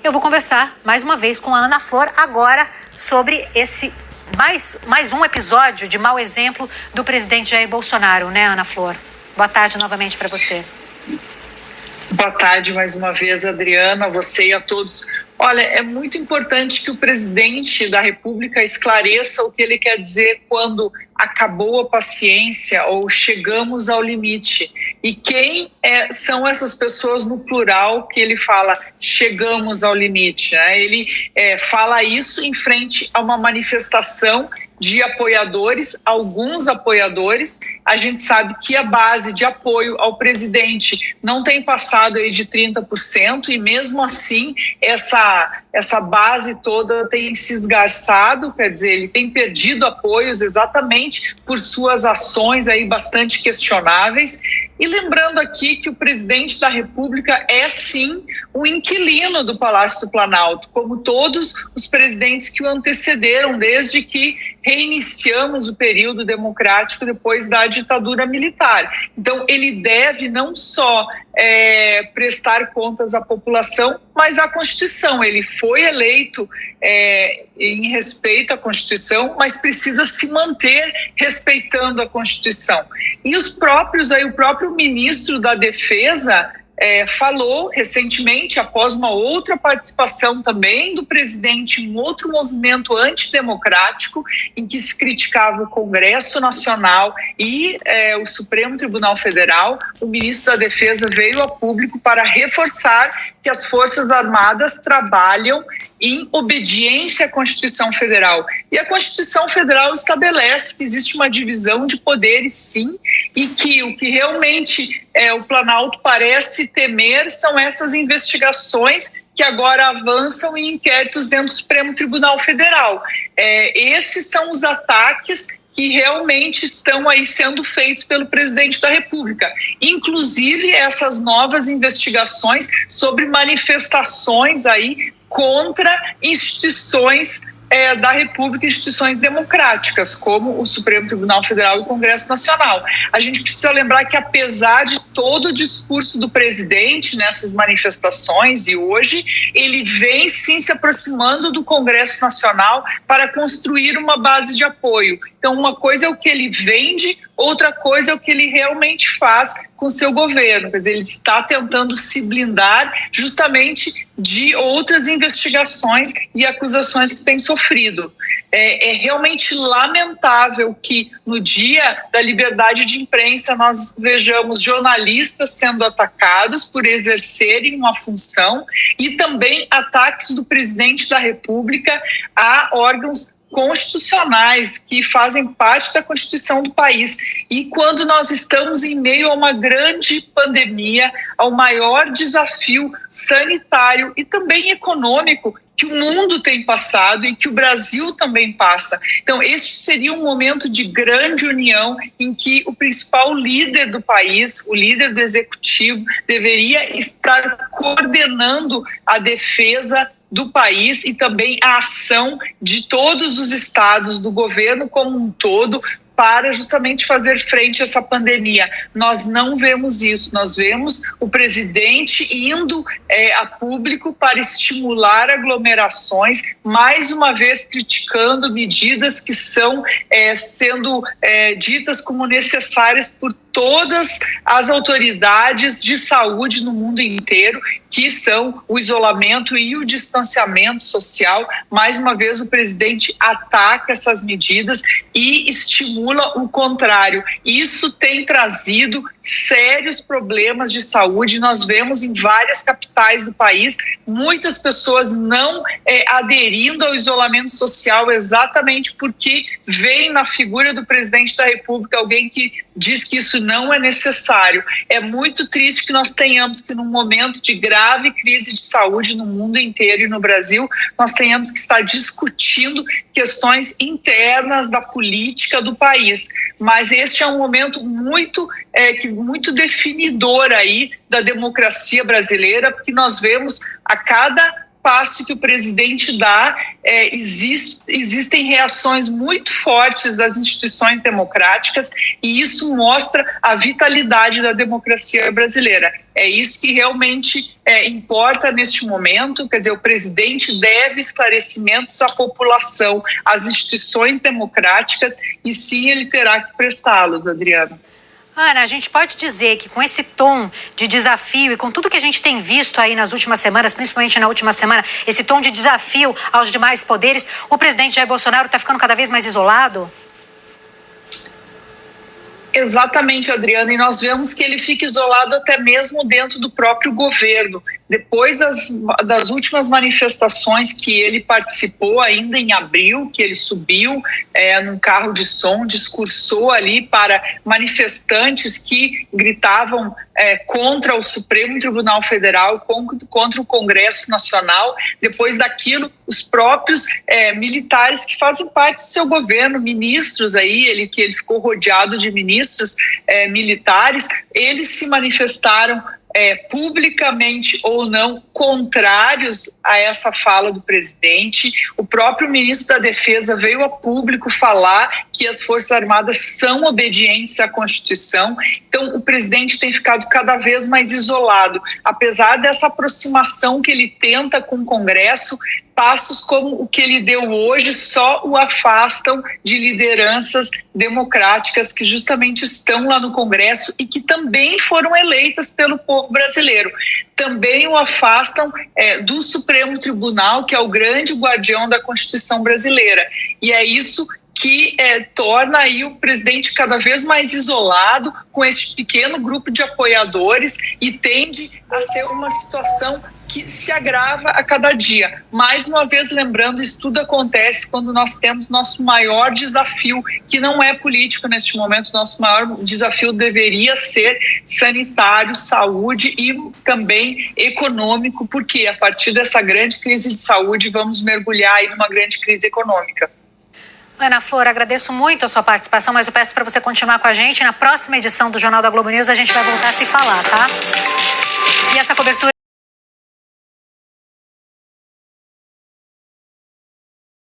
Eu vou conversar mais uma vez com a Ana Flor agora sobre esse mais um episódio de mau exemplo do presidente Jair Bolsonaro, né, Ana Flor? Boa tarde novamente para você. Boa tarde mais uma vez, Adriana, a você e a todos. Olha, é muito importante que o presidente da República esclareça o que ele quer dizer quando acabou a paciência ou chegamos ao limite. E quem são essas pessoas no plural que ele fala chegamos ao limite, né? Ele fala isso em frente a uma manifestação de apoiadores, alguns apoiadores. A gente sabe que a base de apoio ao presidente não tem passado aí de 30% e mesmo assim essa base toda tem se esgarçado, quer dizer, ele tem perdido apoios exatamente por suas ações aí bastante questionáveis. E lembrando aqui que o presidente da República é sim um inquilino do Palácio do Planalto, como todos os presidentes que o antecederam desde que reiniciamos o período democrático depois da ditadura militar. Então ele deve não só prestar contas à população, mas à Constituição. Ele foi eleito em respeito à Constituição, mas precisa se manter respeitando a Constituição. E o próprio ministro da Defesa falou recentemente, após uma outra participação também do presidente em um outro movimento antidemocrático, em que se criticava o Congresso Nacional e o Supremo Tribunal Federal, o ministro da Defesa veio a público para reforçar que as Forças Armadas trabalham em obediência à Constituição Federal. E a Constituição Federal estabelece que existe uma divisão de poderes, sim, e que o que realmente o Planalto parece temer são essas investigações que agora avançam em inquéritos dentro do Supremo Tribunal Federal. Esses são os ataques que realmente estão aí sendo feitos pelo presidente da República. Inclusive essas novas investigações sobre manifestações aí contra instituições da República, instituições democráticas, como o Supremo Tribunal Federal e o Congresso Nacional. A gente precisa lembrar que, apesar de todo o discurso do presidente nessas manifestações, e hoje, ele vem sim se aproximando do Congresso Nacional para construir uma base de apoio. Então, uma coisa é o que ele vende, outra coisa é o que ele realmente faz com seu governo. Quer dizer, ele está tentando se blindar justamente de outras investigações e acusações que tem sofrido. É realmente lamentável que no dia da liberdade de imprensa nós vejamos jornalistas sendo atacados por exercerem uma função e também ataques do presidente da República a órgãos constitucionais que fazem parte da Constituição do país. E quando nós estamos em meio a uma grande pandemia, ao maior desafio sanitário e também econômico que o mundo tem passado e que o Brasil também passa. Então, este seria um momento de grande união em que o principal líder do país, o líder do executivo, deveria estar coordenando a defesa do país e também a ação de todos os estados, do governo como um todo, para justamente fazer frente a essa pandemia. Nós não vemos isso, nós vemos o presidente indo a público para estimular aglomerações, mais uma vez criticando medidas que são sendo ditas como necessárias por todas as autoridades de saúde no mundo inteiro, que são o isolamento e o distanciamento social. Mais uma vez, o presidente ataca essas medidas e estimula o contrário. Isso tem trazido sérios problemas de saúde. Nós vemos em várias capitais do país muitas pessoas não aderindo ao isolamento social exatamente porque vem na figura do presidente da República alguém que diz que isso não é necessário. É muito triste que nós tenhamos que, num momento de grave crise de saúde no mundo inteiro e no Brasil, nós tenhamos que estar discutindo questões internas da política do país. Mas este é um momento muito definidor aí da democracia brasileira, porque nós vemos a cada passo que o presidente dá, existem reações muito fortes das instituições democráticas, e isso mostra a vitalidade da democracia brasileira. É isso que realmente importa neste momento. Quer dizer, o presidente deve esclarecimentos à população, às instituições democráticas, e sim, ele terá que prestá-los, Adriana. Ana, a gente pode dizer que com esse tom de desafio e com tudo que a gente tem visto aí nas últimas semanas, principalmente na última semana, esse tom de desafio aos demais poderes, o presidente Jair Bolsonaro está ficando cada vez mais isolado? Exatamente, Adriana, e nós vemos que ele fica isolado até mesmo dentro do próprio governo. Depois das últimas manifestações que ele participou, ainda em abril, que ele subiu num carro de som, discursou ali para manifestantes que gritavam contra o Supremo Tribunal Federal, contra o Congresso Nacional. Depois daquilo, os próprios militares que fazem parte do seu governo, ministros aí, que ele ficou rodeado de ministros militares, eles se manifestaram publicamente ou não contrários a essa fala do presidente. O próprio ministro da Defesa veio a público falar que as Forças Armadas são obedientes à Constituição. Então, o presidente tem ficado cada vez mais isolado. Apesar dessa aproximação que ele tenta com o Congresso, passos como o que ele deu hoje só o afastam de lideranças democráticas que justamente estão lá no Congresso e que também foram eleitas pelo povo brasileiro. Também o afastam do Supremo Tribunal, que é o grande guardião da Constituição brasileira. E é isso que torna aí o presidente cada vez mais isolado com esse pequeno grupo de apoiadores, e tende a ser uma situação que se agrava a cada dia. Mais uma vez, lembrando, isso tudo acontece quando nós temos nosso maior desafio, que não é político neste momento. Nosso maior desafio deveria ser sanitário, saúde e também econômico, porque a partir dessa grande crise de saúde vamos mergulhar aí numa grande crise econômica. Ana Flor, agradeço muito a sua participação, mas eu peço para você continuar com a gente. Na próxima edição do Jornal da Globo News a gente vai voltar a se falar, tá? E essa cobertura